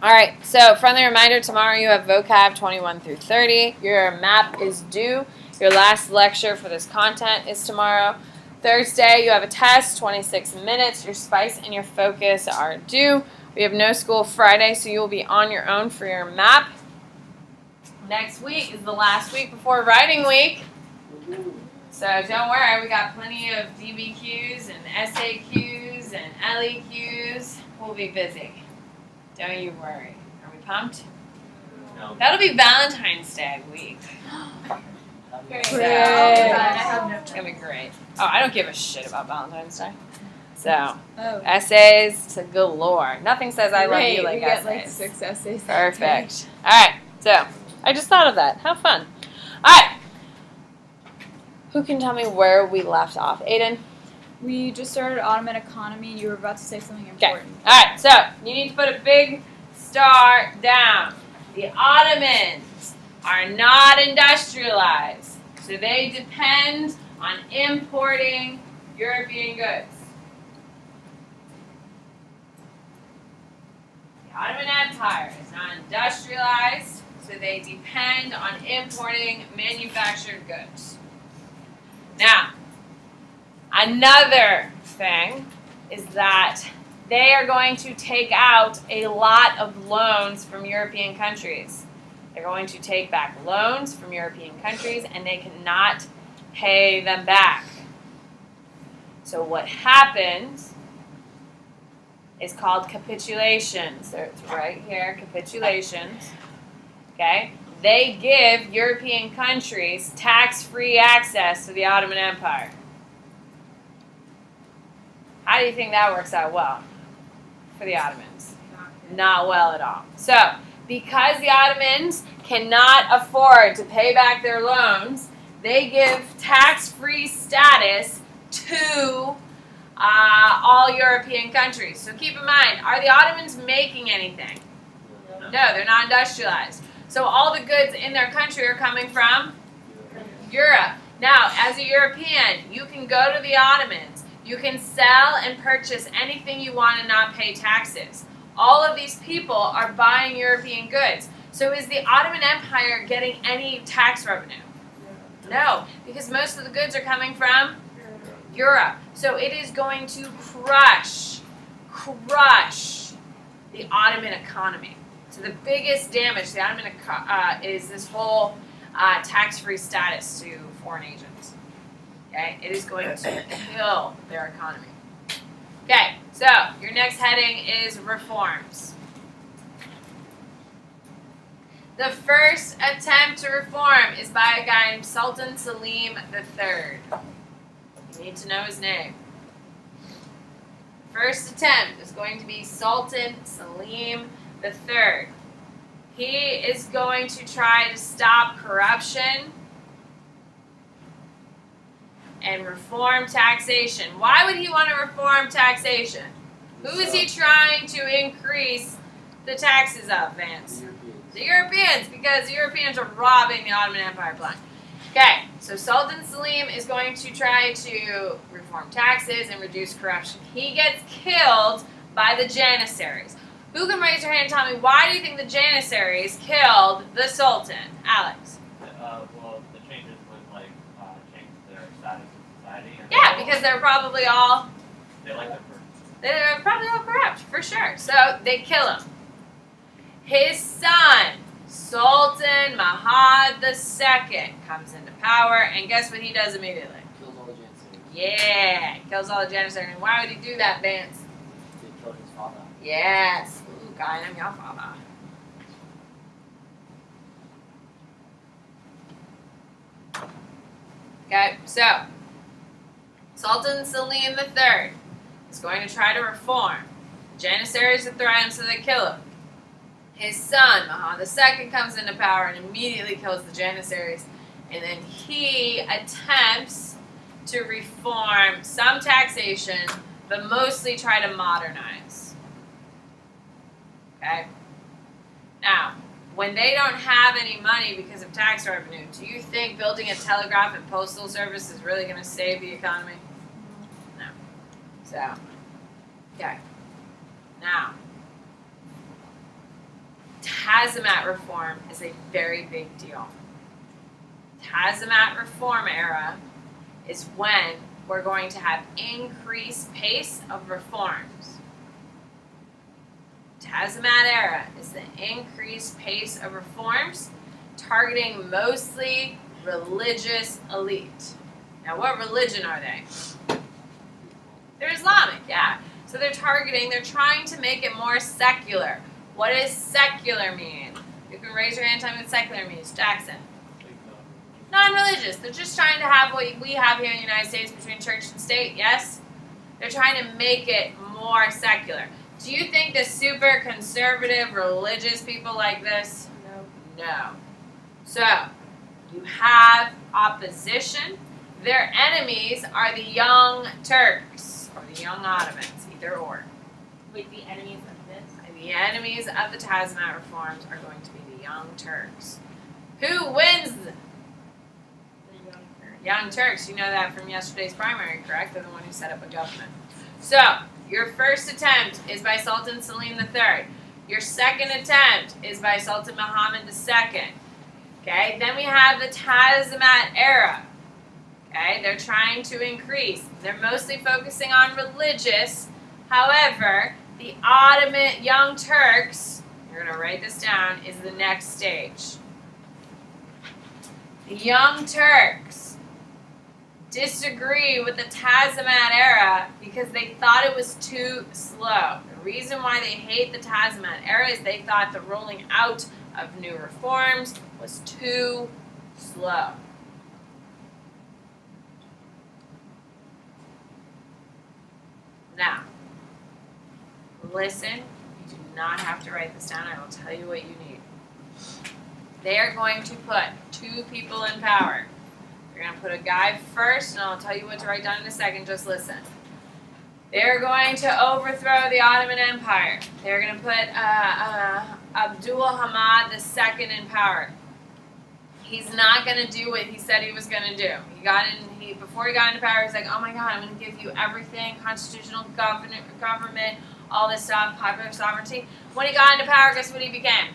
All right, so friendly reminder, tomorrow you have vocab 21 through 30. Your map is due. Your last lecture for this content is tomorrow. Thursday, you have a test, 26 minutes. Your spice and your focus are due. We have no school Friday, so you will be on your own for your map. Next week is the last week before writing week. So don't worry, we got plenty of DBQs and SAQs and LEQs. We'll be busy. Don't you worry. Are we pumped? No. That'll be Valentine's Day week. Great. So, it's going to be great. Oh, I don't give a shit about Valentine's Day. So, essays to galore. Nothing says I love you like we essays. Get like 6 essays. Perfect. All right. So, I just thought of that. How fun. All right. Who can tell me where we left off? Aiden? We just started Ottoman economy. You were about to say something Okay. important. All right. So, you need to put a big star down. The Ottomans are not industrialized, so they depend on importing European goods. The Ottoman Empire is not industrialized, so they depend on importing manufactured goods. Now, another thing is that they are going to take out a lot of loans from European countries. They're going to take back loans from European countries, and they cannot pay them back. So what happens is called capitulations. So it's right here, capitulations. Okay? They give European countries tax-free access to the Ottoman Empire. How do you think that works out well for the Ottomans? Not well at all. So, because the Ottomans cannot afford to pay back their loans, they give tax-free status to all European countries. So keep in mind, are the Ottomans making anything? No, they're not industrialized. So all the goods in their country are coming from Europe. Now, as a European, you can go to the Ottomans. You can sell and purchase anything you want and not pay taxes. All of these people are buying European goods. So is the Ottoman Empire getting any tax revenue? No, because most of the goods are coming from Europe. So it is going to crush the Ottoman economy. So the biggest damage to the Ottoman is this whole tax-free status to foreign agents. Okay, it is going to kill their economy. Okay, so your next heading is reforms. The first attempt to reform is by a guy named Sultan Selim III. You need to know his name. First attempt is going to be Sultan Selim III. He is going to try to stop corruption and reform taxation. Why would he want to reform taxation? Who is he trying to increase the taxes of, Vance? The Europeans, because the Europeans are robbing the Ottoman Empire blind. Okay, so Sultan Selim is going to try to reform taxes and reduce corruption. He gets killed by the Janissaries. Who can raise their hand and tell me, why do you think the Janissaries killed the Sultan? Alex? Well, the changes would change their status in society. Yeah, because they're probably all... They like their They're probably all corrupt, for sure. So they kill him. His son, Sultan Mahmud II, comes into power, and guess what he does immediately? Kills all the Janissaries. Yeah, kills all the Janissaries. And why would he do that, Vance? They killed his father. Yes. Ooh, I am your father. Okay, so Sultan Selim III is going to try to reform. Janissaries are threatened, so they kill him. His son, Mahmud II, comes into power and immediately kills the Janissaries. And then he attempts to reform some taxation, but mostly try to modernize. Okay? Now, when they don't have any money because of tax revenue, do you think building a telegraph and postal service is really going to save the economy? No. So, okay. Now, Tazimat reform is a very big deal. Tazimat reform era is when we're going to have increased pace of reforms. Tazimat era is the increased pace of reforms targeting mostly religious elite. Now, what religion are they? They're Islamic, yeah. So they're trying to make it more secular. What does secular mean? You can raise your hand and tell me what secular means. Jackson. Non-religious. They're just trying to have what we have here in the United States between church and state, yes? They're trying to make it more secular. Do you think the super conservative religious people like this? No. So, you have opposition. Their enemies are the Young Turks, or the Young Ottomans, either or. Wait, the enemies of this? The enemies of the Tazimat reforms are going to be the Young Turks. Who wins? The young Turks. Young Turks. You know that from yesterday's primary, correct? They're the one who set up a government. So, your first attempt is by Sultan Selim III. Your second attempt is by Sultan Muhammad II. Okay, then we have the Tazimat era. Okay, they're trying to increase. They're mostly focusing on religious. However, the Ottoman Young Turks, you're going to write this down, is the next stage. The Young Turks disagree with the Tazimat era because they thought it was too slow. The reason why they hate the Tazimat era is they thought the rolling out of new reforms was too slow. Now, listen, you do not have to write this down. I will tell you what you need. They are going to put two people in power. They're going to put a guy first, and I'll tell you what to write down in a second. Just listen. They're going to overthrow the Ottoman Empire. They're going to put Abdul Hamid II in power. He's not going to do what he said he was going to do. Before he got into power, he's like, oh my God, I'm going to give you everything, constitutional government, all this stuff, popular sovereignty. When he got into power, guess what he became?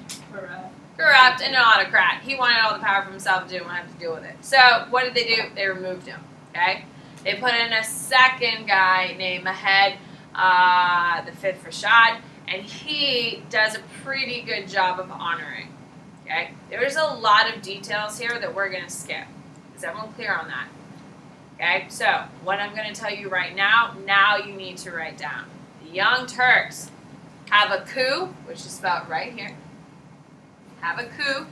Corrupt and an autocrat. He wanted all the power for himself and didn't want to have to deal with it. So what did they do? They removed him. Okay? They put in a second guy named Mahed, the fifth Rashad, and he does a pretty good job of honoring. Okay? There's a lot of details here that we're going to skip. Is everyone clear on that? Okay? So what I'm going to tell you right now you need to write down. The Young Turks have a coup, which is spelled right here. Have a coup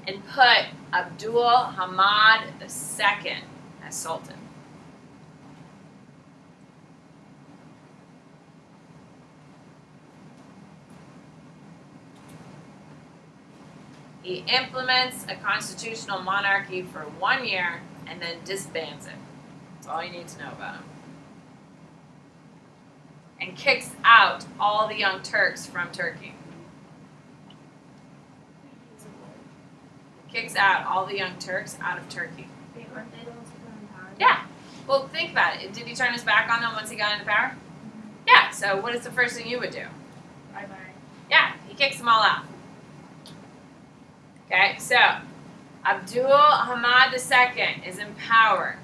and put Abdul Hamid II as Sultan. He implements a constitutional monarchy for 1 year and then disbands it. That's all you need to know about him. And kicks out all the Young Turks from Turkey. Kicks out all the Young Turks out of Turkey. Wait, aren't they the ones who come in power? Yeah. Well, think about it. Did he turn his back on them once he got into power? Yeah. So what is the first thing you would do? Bye-bye. Yeah. He kicks them all out. Okay. So Abdul Hamid II is in power.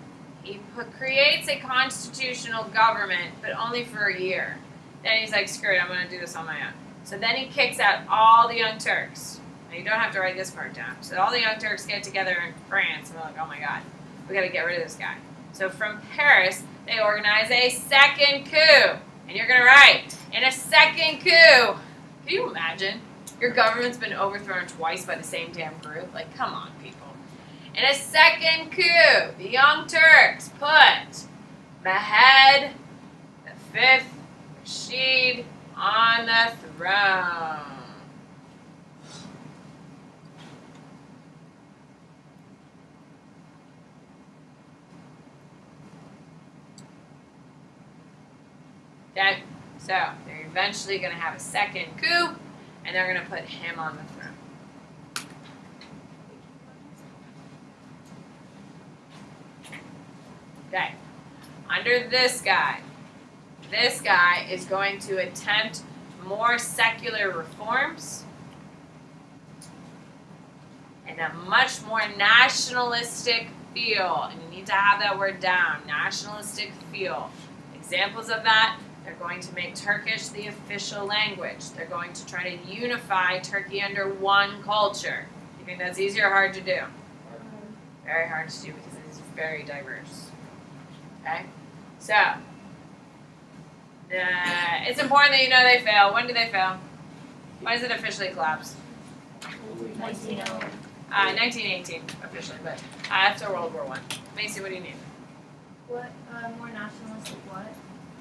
He creates a constitutional government, but only for a year. Then he's like, screw it, I'm going to do this on my own. So then he kicks out all the Young Turks. Now, you don't have to write this part down. So all the Young Turks get together in France, and they're like, oh my God, we got to get rid of this guy. So from Paris, they organize a second coup. And you're going to write, in a second coup, can you imagine? Your government's been overthrown twice by the same damn group. Like, come on, people. In a second coup, the Young Turks put Mahed, the fifth Rashid, on the throne. Okay, so they're eventually going to have a second coup, and they're going to put him on the throne. Okay, under this guy is going to attempt more secular reforms. and a much more nationalistic feel. And you need to have that word down, nationalistic feel. Examples of that, they're going to make Turkish the official language. They're going to try to unify Turkey under one culture. You think that's easy or hard to do? Very hard to do because it is very diverse. Okay? So, it's important that you know they fail. When do they fail? When does it officially collapse? 1918 officially, but after World War I. Macy, what do you need? What, more nationalistic what?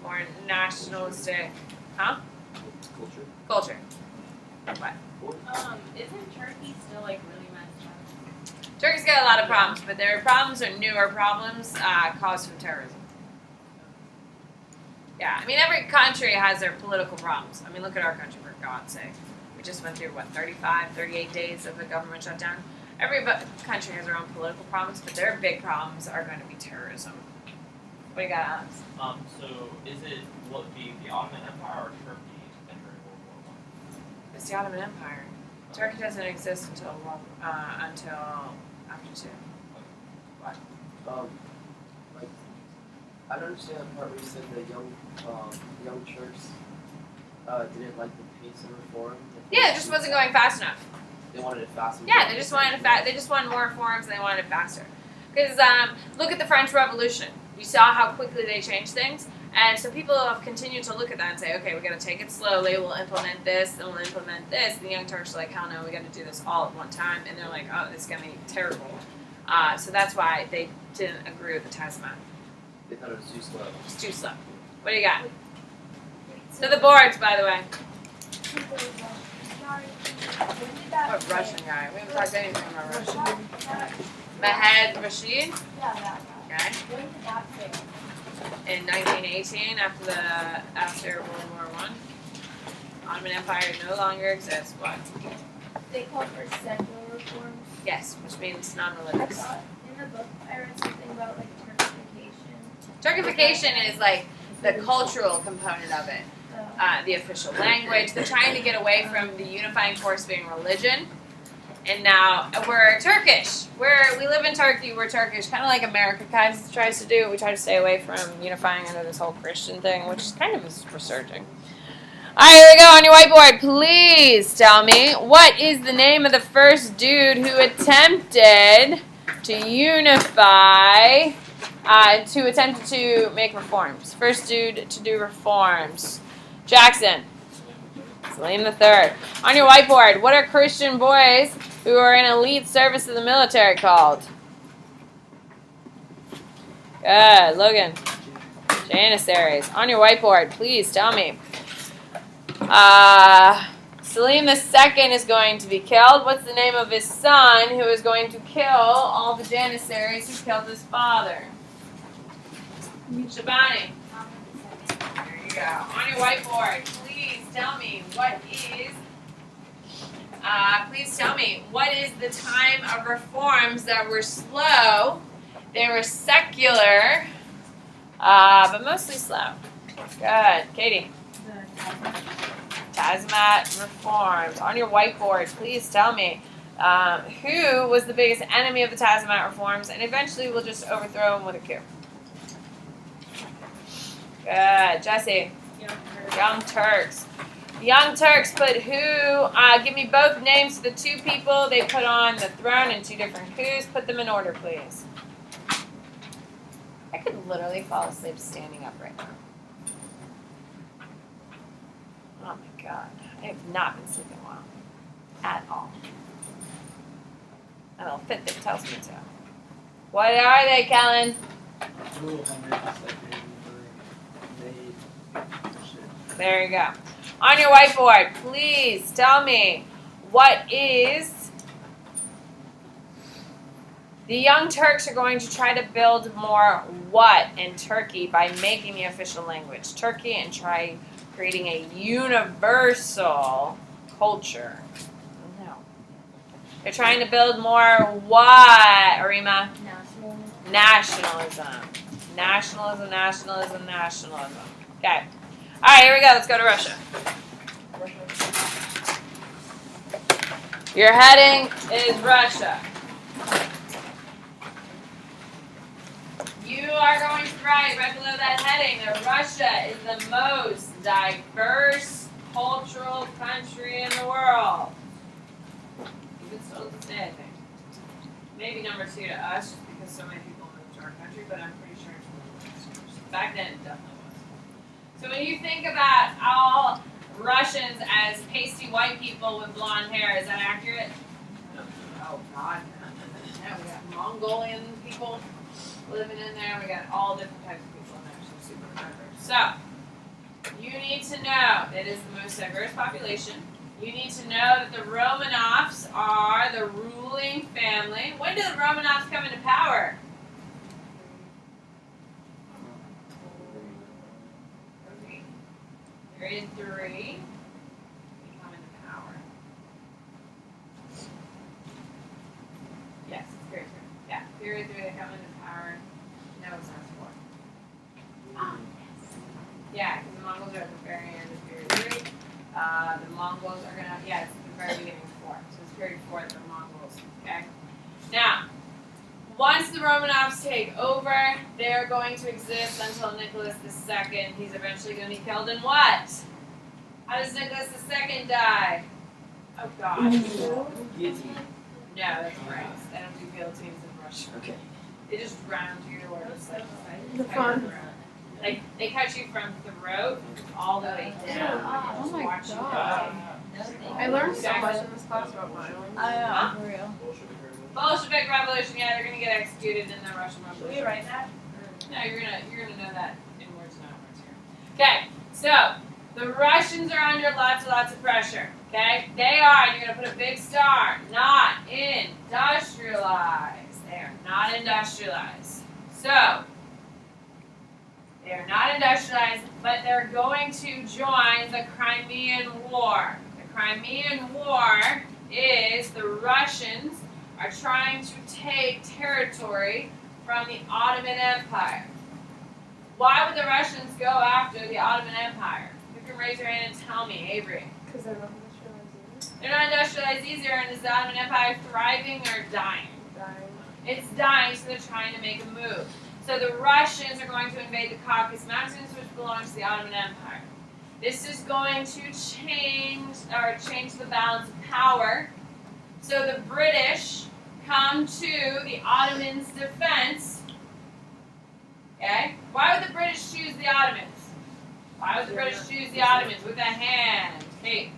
More nationalistic, huh? Culture. Culture. What? Isn't Turkey still like really messed up? Turkey's got a lot of problems, but their problems are newer problems caused from terrorism. Yeah, I mean, every country has their political problems. I mean, look at our country, for God's sake. We just went through, 38 days of a government shutdown? Every country has their own political problems, but their big problems are going to be terrorism. What do you got, Alex? So is it will it be the Ottoman Empire or Turkey entering World War It's the Ottoman Empire. Turkey doesn't exist until after two. Like, I don't understand the part where you said the young Turks didn't like the pace of reform. Yeah, it just wasn't going fast enough. They wanted it faster. Yeah, they just wanted They just wanted more reforms and they wanted it faster. Because look at the French Revolution. You saw how quickly they changed things, and so people have continued to look at that and say, okay, we got to take it slowly. We'll implement this, and we'll implement this. And the young Turks are like, hell no, we got to do this all at one time. And they're like, oh, this is gonna be terrible. So that's why they didn't agree with the Tasman. They thought it was too slow. It's too slow. What do you got? To the boards, by the way. What Russian guy? We haven't talked anything about Russian. Mahed Rashid. Yeah, that guy. Okay. When did that fail? In 1918, after World War I, Ottoman Empire no longer exists. What? They called for secular reforms. Yes, which means I non-religious. thought in the book I read something about like Turkification. Turkification is like the cultural component of it, the official language. They're trying to get away from the unifying force being religion. And now we're Turkish. We live in Turkey. We're Turkish, kind of like America kind of tries to do. We try to stay away from unifying under this whole Christian thing, which kind of is resurging. All right, here we go. On your whiteboard, please tell me what is the name of the first dude who attempted to unify, attempted to make reforms. First dude to do reforms. Jackson. Salim III. On your whiteboard, what are Christian boys who are in elite service of the military called? Good. Logan. Janissaries. On your whiteboard, please tell me. Salim II is going to be killed. What's the name of his son who is going to kill all the Janissaries who killed his father? Shabani. There you go. On your whiteboard, please tell me what is the time of reforms that were slow? They were secular, but mostly slow. Good. Katie. Tasmat reforms. On your whiteboard, please tell me who was the biggest enemy of the Tasmat reforms, and eventually we'll just overthrow him with a coup. Good. Jesse. Young Turks. Young Turks put who? Give me both names of the two people they put on the throne in two different coups. Put them in order, please. I could literally fall asleep standing up right now. Oh my God. I have not been sleeping well. At all. A little Fitbit tells me to. What are they, Kellen? There you go. On your whiteboard, please tell me what is the Young Turks are going to try to build more what in Turkey by making the official language Turkey and try creating a universal culture. No. They're trying to build more what, Arima? Nationalism. Nationalism. Okay. All right, here we go. Let's go to Russia. Your heading is Russia. You are going to write right below that heading that Russia is the most diverse cultural country in the world. You can still say, I think. Maybe number 2 to us, just because so many people moved to our country, but I'm pretty sure it's back then it definitely was. So when you think about all Russians as pasty white people with blonde hair, is that accurate? Oh God. Yeah, we got Mongolian people living in there. We got all different types of people in there. So super diverse. So you need to know it is the most diverse population. You need to know that the Romanovs are the ruling family. When did the Romanovs come into power? Period 3. They come into power. Yes, period 3. Yeah, period 3. They come into power. No, it's not 4. Oh, yes. Yeah, because the Mongols are at the very end of period 3. The Mongols are gonna, yeah, it's the very beginning of 4. So it's period 4 that the Mongols, okay? Now, once the Romanovs take over, they're going to exist until Nicholas II. He's eventually going to be killed in what? How does Nicholas II die? Oh God. Guillotine. No, that's France. They don't do guillotines in Russia. Okay. They just round you or just like The cut fun. your throat. Like they cut you from throat all the way down. Oh Just my watch you God. die. I learned so much in this class about violence. Huh? For real. Bolshevik Revolution. Yeah, they're gonna get executed in the Russian Should we Revolution. write that? No, you're gonna know that in words, not words here. Okay, so the Russians are under lots of pressure. Okay, they are. And you're gonna put a big star. Not industrialized. They are not industrialized. So they are not industrialized, but they're going to join the Crimean War. The Crimean War is the Russians are trying to take territory from the Ottoman Empire. Why would the Russians go after the Ottoman Empire? You can raise your hand and tell me, Avery. Because they're not industrialized They're not industrialized either, and is the Ottoman Empire thriving or dying? either. It's dying, so they're trying to make a move. So the Russians are going to invade the Caucasus Mountains, which belongs to the Ottoman Empire. This is going to change the balance of power. So the British come to the Ottomans' defense. Okay? Why would the British choose the Ottomans? Why would the British choose the Ottomans? With a hand. Hey.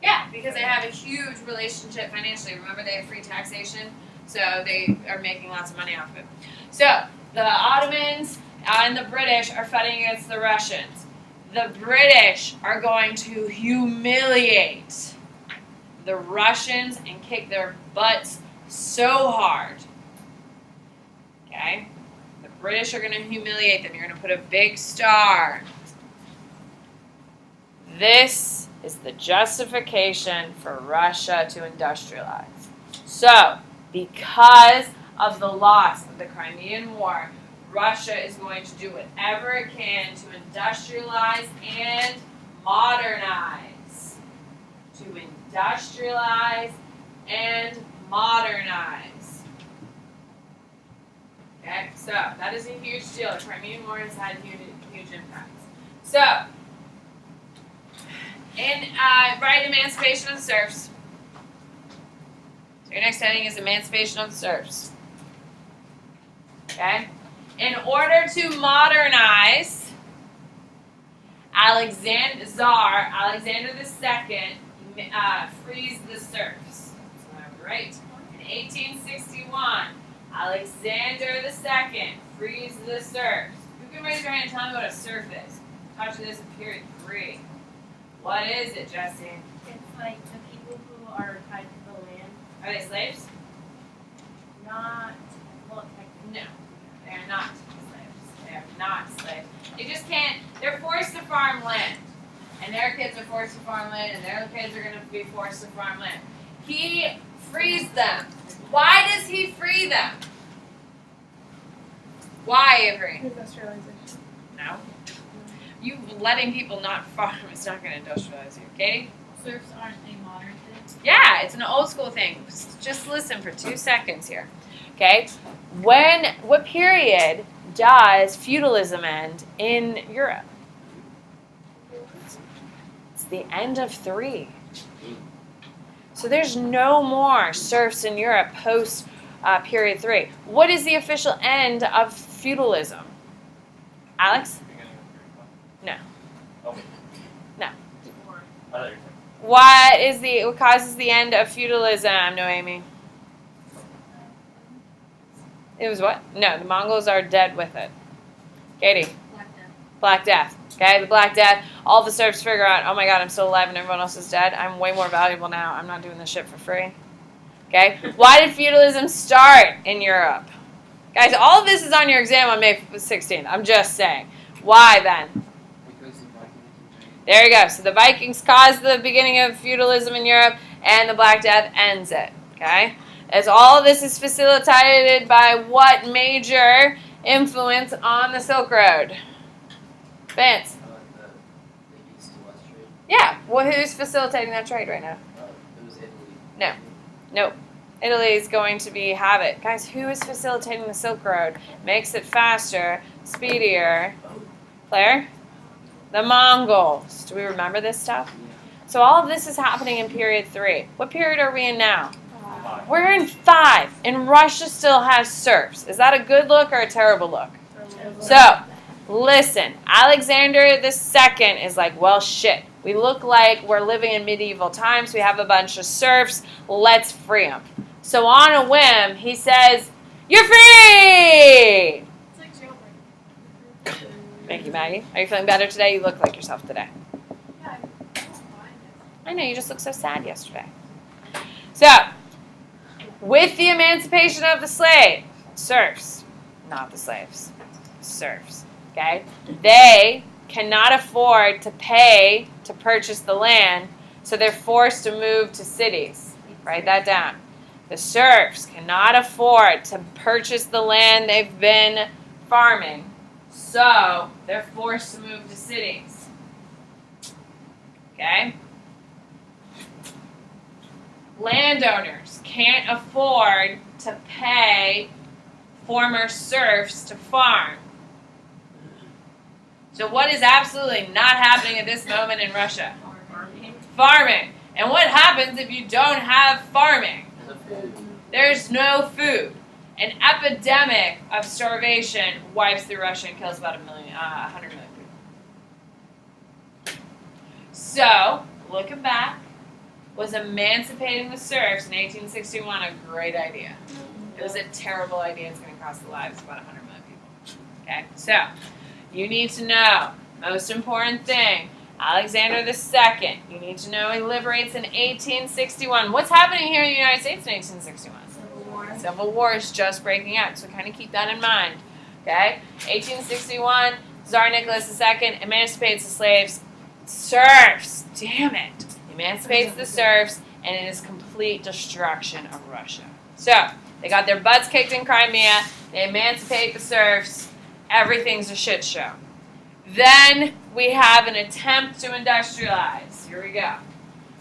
Yeah, because they have a huge relationship financially. Remember, they have free taxation, so they are making lots of money off of it. So the Ottomans and the British are fighting against the Russians. The British are going to humiliate the Russians and kick their butts so hard. Okay? The British are going to humiliate them. You're going to put a big star. This is the justification for Russia to industrialize. So, because of the loss of the Crimean War, Russia is going to do whatever it can to industrialize and modernize. To industrialize and modernize. Okay, so that is a huge deal. The Crimean War has had huge impacts. So, write Emancipation of the Serfs. So your next heading is Emancipation of the Serfs. Okay? In order to modernize, Alexander II frees the serfs. So I would write. In 1861, Alexander II frees the serfs. Who can raise your hand and tell me what a serf is? Touch this in period 3. What is it, Jesse? It's like the people who are tied to the land. Are they slaves? Not, well, technically. No. They are not slaves. They are not slaves. They just can't, they're forced to farm land. And their kids are forced to farm land, and their kids are going to be forced to farm land. He frees them. Why does he free them? Why, Avery? Industrialization. No. You letting people not farm is not going to industrialize you, Katie? Serfs aren't a modern thing. Yeah, it's an old school thing. Just listen for 2 seconds here. Okay? What period does feudalism end in Europe? It's the end of 3. So there's no more serfs in Europe post period 3. What is the official end of feudalism? Alex? Beginning of No. Oh, wait. No. I thought you were saying. What causes the end of feudalism, Noemi? It was what? No, the Mongols are dead with it. Katie? Black Death. Okay, the Black Death. All the serfs figure out, oh my god, I'm still alive and everyone else is dead. I'm way more valuable now. I'm not doing this shit for free. Okay? Why did feudalism start in Europe? Guys, all of this is on your exam on May 16th. I'm just saying. Why then? Because the Vikings invaded. There you go. So the Vikings caused the beginning of feudalism in Europe, and the Black Death ends it. Okay? As all of this is facilitated by what major influence on the Silk Road? Vince. The east to west trade. Yeah. Well, who's facilitating that trade right now? It was Italy. No. Nope. Italy is going to have it. Guys, who is facilitating the Silk Road? Makes it faster, speedier. Claire? The Mongols. Do we remember this stuff? So all of this is happening in period 3. What period are we in now? We're in 5, and Russia still has serfs. Is that a good look or a terrible look? So, listen, Alexander II is like, well, shit. We look like we're living in medieval times. We have a bunch of serfs. Let's free them. So on a whim, he says, you're free! It's like jailbreak. Thank you, Maggie. Are you feeling better today? You look like yourself today. Yeah, I don't mind I know, you just looked so sad yesterday. So, with the emancipation of the serfs, not the slaves, serfs, okay? They cannot afford to pay to purchase the land, so they're forced to move to cities. Write that down. The serfs cannot afford to purchase the land they've been farming, so they're forced to move to cities. Okay? Landowners can't afford to pay former serfs to farm. So what is absolutely not happening at this moment in Russia? Farming. And what happens if you don't have farming? There's no food. An epidemic of starvation wipes through Russia and kills about 100 million people. So, looking back, was emancipating the serfs in 1861 a great idea? It was a terrible idea. It's going to cost the lives of about 100 million people. Okay, so you need to know, most important thing, Alexander II. You need to know he liberates in 1861. What's happening here in the United States in 1861? Civil War is just breaking out, so kind of keep that in mind. Okay, 1861, Tsar Nicholas II emancipates the slaves, serfs. Damn it. Emancipates the serfs, and it is complete destruction of Russia. So, they got their butts kicked in Crimea, they emancipate the serfs, everything's a shit show. Then we have an attempt to industrialize. Here we go.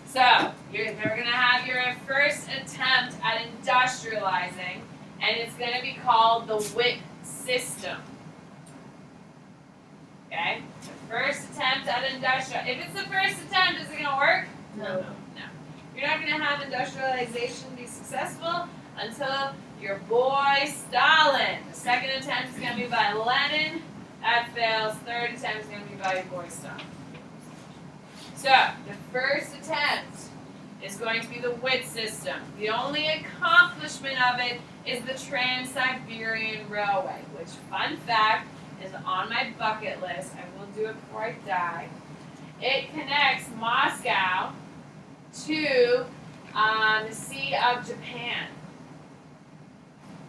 So, they're going to have your first attempt at industrializing, and it's going to be called the WIT system. Okay? The first attempt at industrializing. If it's the first attempt, is it going to work? No. You're not going to have industrialization be successful until your boy Stalin. The second attempt is going to be by Lenin. That fails. Third attempt is going to be by your boy Stalin. So, the first attempt is going to be the WIT system. The only accomplishment of it is the Trans-Siberian Railway, which, fun fact, is on my bucket list. I will do it before I die. It connects Moscow to the Sea of Japan.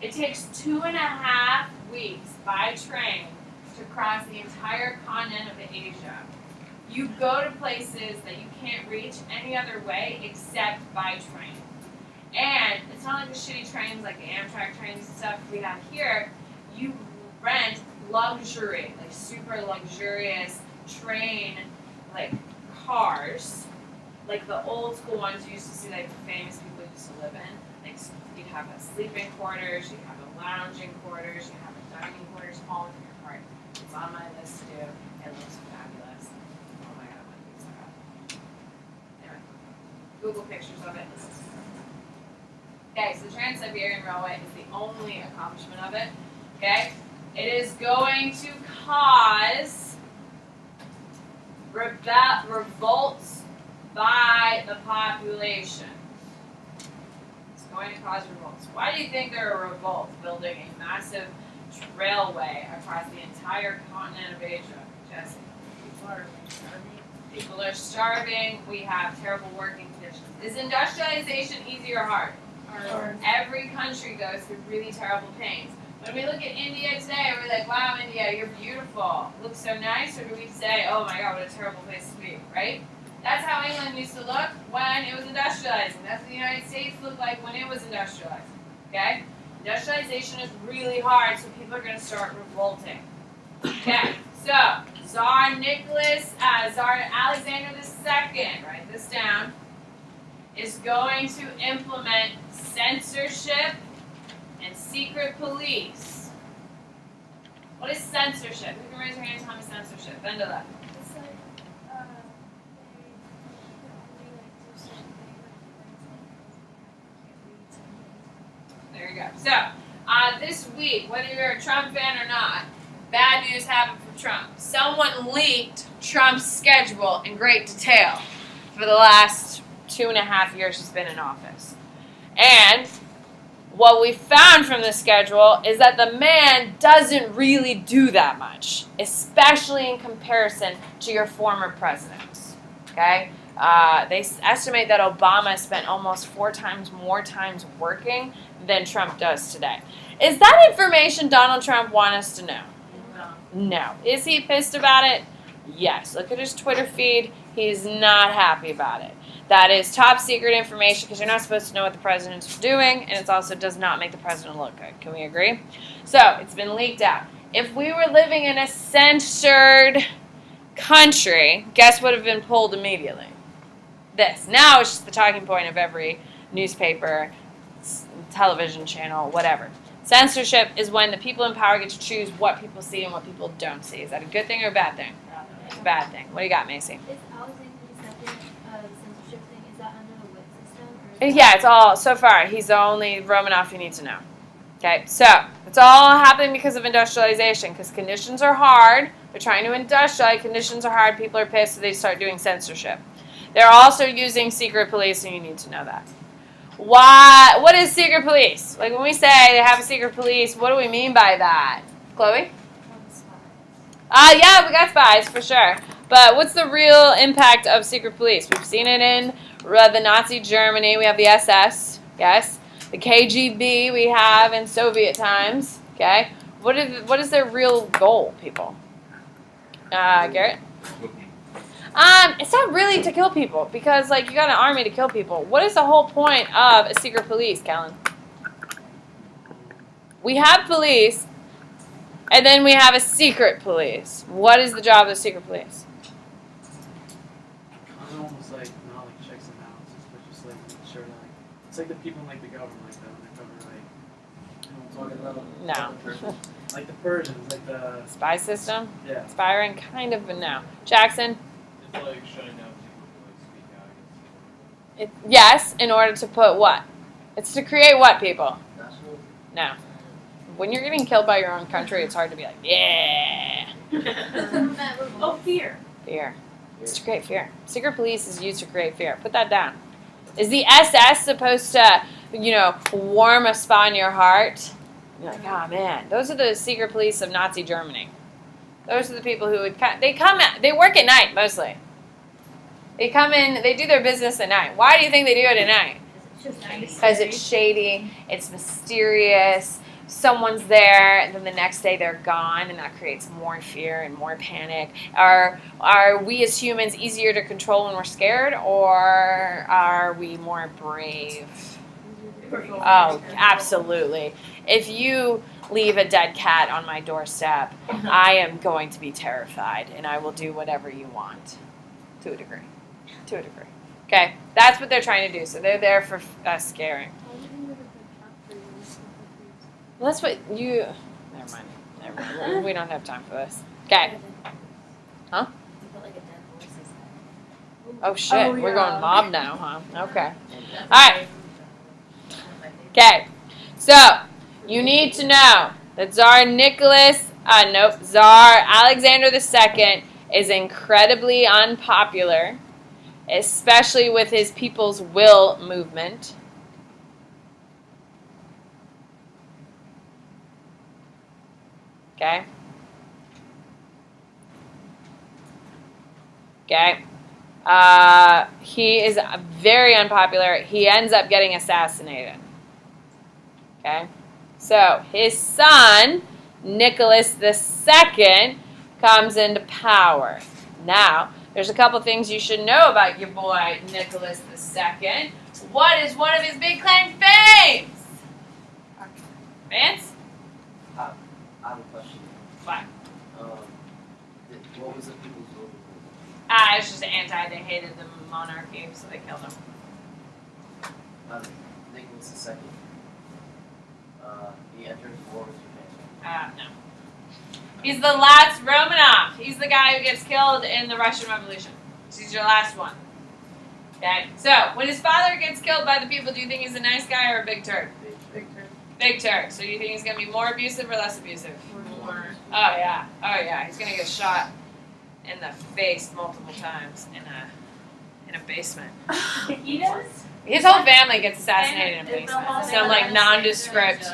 It takes 2.5 weeks by train to cross the entire continent of Asia. You go to places that you can't reach any other way except by train. And it's not like the shitty trains like the Amtrak trains and stuff we have here. You rent luxury, like super luxurious train like cars, like the old school ones you used to see, like famous people used to live in. Like you'd have a sleeping quarters, you'd have a lounging quarters, you'd have a dining quarters, all within your cart. It's on my list to do. It looks fabulous. Oh my god, I want to use that. Anyway, Google pictures of it. It looks perfect. Okay, so the Trans-Siberian Railway is the only accomplishment of it. Okay, it is going to cause revolts by the population. It's going to cause revolts. Why do you think there are revolts building a massive railway across the entire continent of Asia? Jesse? People are like starving. People are starving. We have terrible working conditions. Is industrialization easy or hard? Hard. Every country goes through really terrible pains. When we look at India today, we're like, wow, India, you're beautiful. Looks so nice. Or do we say, oh my God, what a terrible place to be, right? That's how England used to look when it was industrializing. That's what the United States looked like when it was industrializing, okay? Industrialization is really hard, so people are going to start revolting. Okay, so Tsar Alexander II, write this down, is going to implement censorship and secret police. What is censorship? Who can raise your hand and tell me censorship? Bend to left. It's like, they only like do certain things, like There you go. So, this week, whether you're a Trump fan or not, bad news happened for Trump. Someone leaked Trump's schedule in great detail for the last 2.5 years he's been in office. And what we found from the schedule is that the man doesn't really do that much, especially in comparison to your former presidents. Okay? They estimate that Obama spent almost 4 times more times working than Trump does today. Is that information Donald Trump wants us to know? No. Is he pissed about it? Yes. Look at his Twitter feed. He's not happy about it. That is top secret information because you're not supposed to know what the president's doing, and it also does not make the president look good. Can we agree? So, it's been leaked out. If we were living in a censored country, guess what would have been pulled immediately? This. Now it's just the talking point of every newspaper, television channel, whatever. Censorship is when the people in power get to choose what people see and what people don't see. Is that a good thing or a bad thing? It's a bad thing. What do you got, Macy? Is Alexander II censorship thing, is that under the WIT system? Or is Yeah, it's all, so far, he's the only Romanov you need to know. Okay, so it's all happening because of industrialization, because conditions are hard. They're trying to industrialize. Conditions are hard. People are pissed, so they start doing censorship. They're also using secret police, and you need to know that. Why? What is secret police? Like when we say they have a secret police, what do we mean by that? Chloe? Yeah, we got spies for sure. But what's the real impact of secret police? We've seen it in the Nazi Germany. We have the SS, yes. The KGB we have in Soviet times, okay. What is their real goal, people? Garrett? It's not really to kill people because, like, you got an army to kill people. What is the whole point of a secret police, Kellen? We have police, and then we have a secret police. What is the job of the secret police? Kind of almost like not like checks and balances, but just like make sure that like it's like the people in like the government like that when they cover like Talking about No. like the Persians, like the Spy system? yeah. Spying? Kind of, but no. Jackson? It's like shutting down people who like speak out against Yes, in order to put what? It's to create what, people? national. No. When you're getting killed by your own country, it's hard to be like, yeah. Oh, fear. Fear. It's to create fear. Secret police is used to create fear. Put that down. Is the SS supposed to, warm a spot in your heart? You're like, oh man, those are the secret police of Nazi Germany. Those are the people who they work at night mostly. They come in, they do their business at night. Why do you think they do it at night? It's just nice. Because it's shady, it's mysterious, someone's there, and then the next day they're gone, and that creates more fear and more panic. Are we as humans easier to control when we're scared, or are we more brave? Oh, absolutely. If you leave a dead cat on my doorstep, I am going to be terrified, and I will do whatever you want. To a degree. To a degree. Okay, that's what they're trying to do. So they're there for scaring. Well, that's what you. Never mind. Never mind. We don't have time for this. Okay. Huh? Oh shit. Oh, We're yeah. going mob now, huh? Okay. All right. Okay. So you need to know that Tsar Alexander II is incredibly unpopular, especially with his People's Will movement. Okay. Okay. He is very unpopular. He ends up getting assassinated. Okay. So his son, Nicholas II, comes into power. Now, there's a couple things you should know about your boy, Nicholas II. What is one of his big claim fames? Vance? I have a question. What? What was the people's vote? It's just anti. They hated the monarchy, so they killed him. Nicholas II. He entered war with Japan. No. He's the last Romanov. He's the guy who gets killed in the Russian Revolution. He's your last one. Okay? So, when his father gets killed by the people, do you think he's a nice guy or a big turd? Big turd. So you think he's going to be more abusive or less abusive? More. Oh, yeah. Oh, yeah. He's going to get shot in the face multiple times in a basement. He does? His whole family gets assassinated in a basement. Some, like, nondescript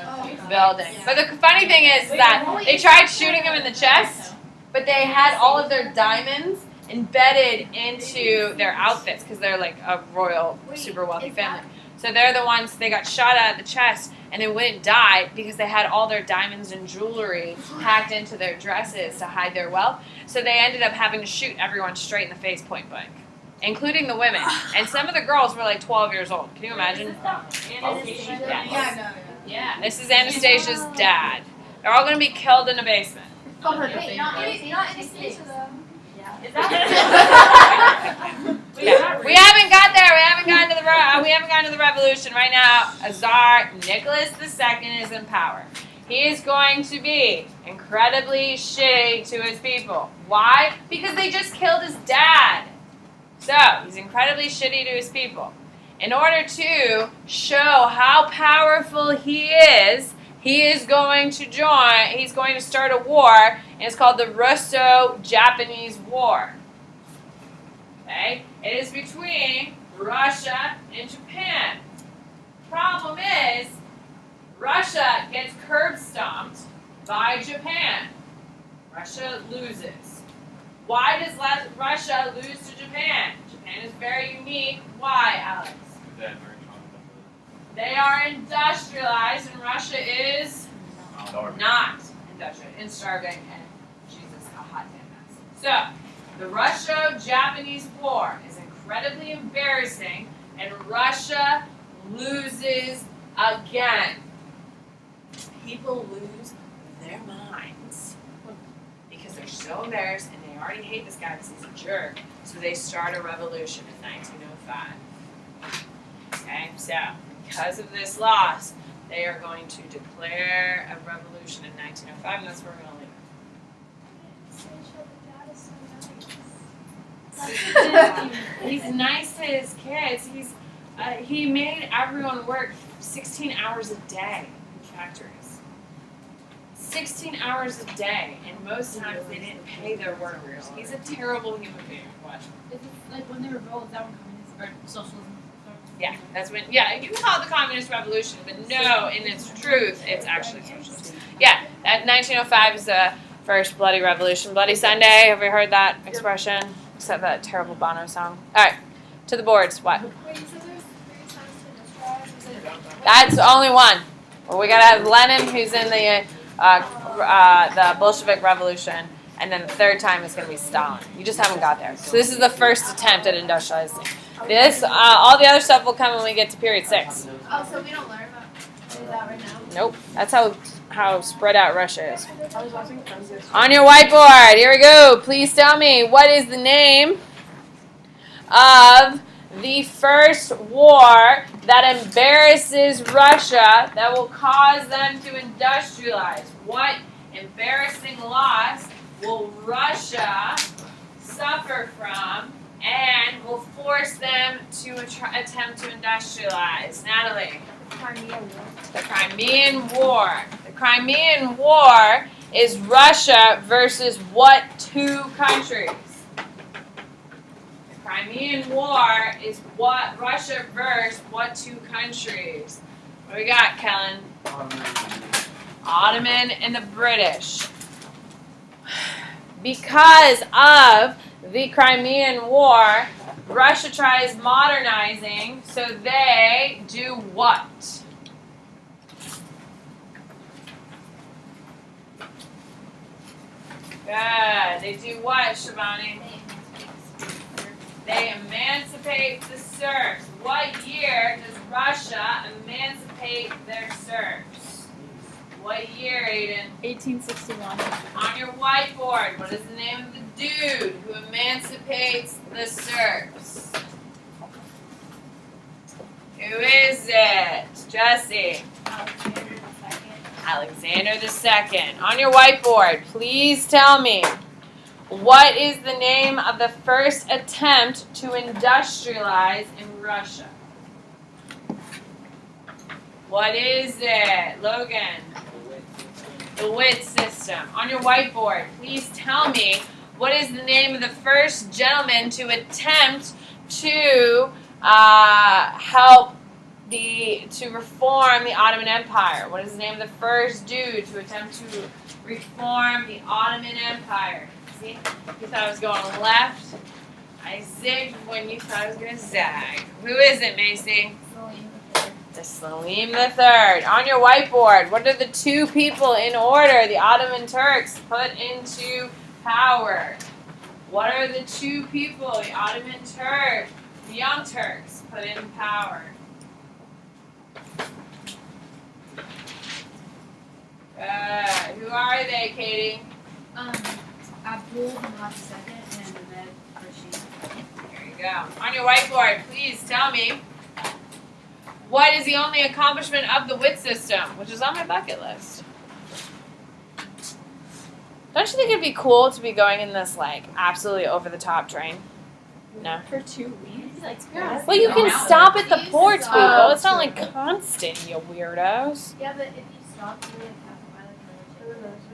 building. But the funny thing is that they tried shooting him in the chest, but they had all of their diamonds embedded into their outfits because they're like a royal, super wealthy family. So they're the ones, they got shot out of the chest and they wouldn't die because they had all their diamonds and jewelry packed into their dresses to hide their wealth. So they ended up having to shoot everyone straight in the face point blank, including the women. And some of the girls were like 12 years old. Can you imagine? Yeah. This is Anastasia's dad. They're all going to be killed in a basement. Wait, not Anastasia though. Yeah. We haven't got there. We haven't gotten to the revolution right now. Tsar Nicholas II is in power. He is going to be incredibly shitty to his people. Why? Because they just killed his dad. So he's incredibly shitty to his people. In order to show how powerful he is going to start a war, and it's called the Russo-Japanese War. Okay? It is between Russia and Japan. Problem is, Russia gets curb stomped by Japan. Russia loses. Why does Russia lose to Japan? Japan is very unique. Why, Alex? They are industrialized, and Russia is not industrial. It's starving, and Jesus, a hot damn mess. So, the Russo-Japanese War is incredibly embarrassing, and Russia loses again. People lose their minds because they're so embarrassed, and they already hate this guy because he's a jerk. So they start a revolution in 1905. Okay, so because of this loss, they are going to declare a revolution in 1905, and that's where we're going to leave. He's nice to his kids. He made everyone work 16 hours a day in factories. 16 hours a day, and most times they didn't pay their workers. He's a terrible human being. What? Is it like when they revolt, is that when communism or socialism? Yeah, that's when. Yeah, you can call it the communist revolution, but no, in its truth, it's actually socialist. Yeah, that 1905 is the first bloody revolution. Bloody Sunday. Have you heard that expression? Except that terrible Bono song. All right, to the boards. What? Wait, so there's 3 times to industrialize? That's only one. Well, we gotta have Lenin, who's in the Bolshevik Revolution, and then the third time is gonna be Stalin. You just haven't got there. So this is the first attempt at industrializing. This, all the other stuff will come when we get to period 6. Oh, so we don't learn about that right now? Nope. That's how spread out Russia is. I was watching Friends yesterday. On your whiteboard, here we go. Please tell me, what is the name of the first war that embarrasses Russia that will cause them to industrialize? What embarrassing loss will Russia suffer from and will force them to attempt to industrialize? Natalie. The Crimean War. The Crimean War is Russia versus what two countries? The Crimean War is what Russia versus what two countries? What do we got, Kellen? Ottoman and the British. Because of the Crimean War, Russia tries modernizing, so they do what? Good. They do what, Shivani? They emancipate the serfs. What year does Russia emancipate their serfs? What year, Aiden? 1861. On your whiteboard, what is the name of the dude who emancipates the serfs? Who is it? Jesse. Alexander II. On your whiteboard, please tell me, what is the name of the first attempt to industrialize in Russia? What is it? Logan. The WIT system. On your whiteboard, please tell me, what is the name of the first gentleman to attempt to to reform the Ottoman Empire? What is the name of the first dude to attempt to reform the Ottoman Empire? See, you thought I was going left. I zigged when you thought I was going to zag. Who is it, Macy? The Salim III. On your whiteboard, what are the two people in order the Ottoman Turks put into power? What are the two people the Ottoman Turks, the Young Turks, put in power? Who are they, Katie? Abdul Hamad II and Ahmed Rashid. There you go. On your whiteboard, please tell me, what is the only accomplishment of the WIT system, which is on my bucket list? Don't you think it'd be cool to be going in this, like, absolutely over-the-top train? No. For 2 weeks? Well, you can stop at the ports, people. It's not, like, constant, you weirdos. Yeah, but if you stop, you like have to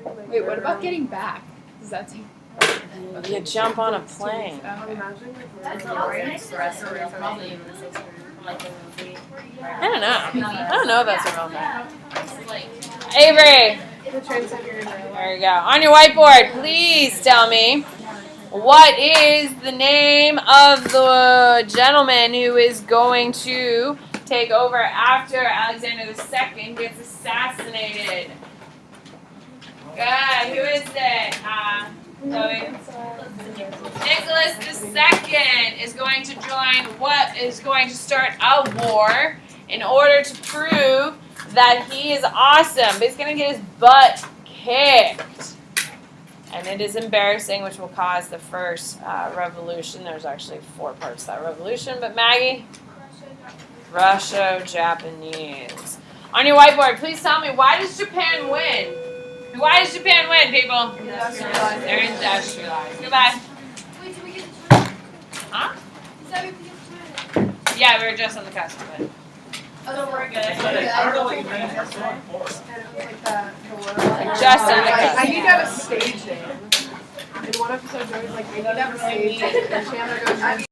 buy like a Wait, what about getting back? Does that take? You jump on a plane. Okay. That's Like, all right right. next to us, or it's probably even I don't know. I don't know if that's a real thing. Yeah. like Avery, the train center. there you go. On your whiteboard, please tell me, what is the name of the gentleman who is going to take over after Alexander II gets assassinated? Good. Who is it? Zoe. Nicholas II is going to going to start a war in order to prove that he is awesome, but he's going to get his butt kicked. And it is embarrassing, which will cause the first revolution. There's actually 4 parts to that revolution, but Maggie? Russo-Japanese. On your whiteboard, please tell me, why does Japan win? Why does Japan win, people? They're industrialized. Goodbye. Wait, did we get to China? Huh? Is that we get to China? Yeah, we were just on the cusp of it. Oh, don't worry. I don't know what you mean. That's so important. Just on the I cusp. need to have a stage name. In one episode, Joey's like, I need to have a stage name. And Chandler goes,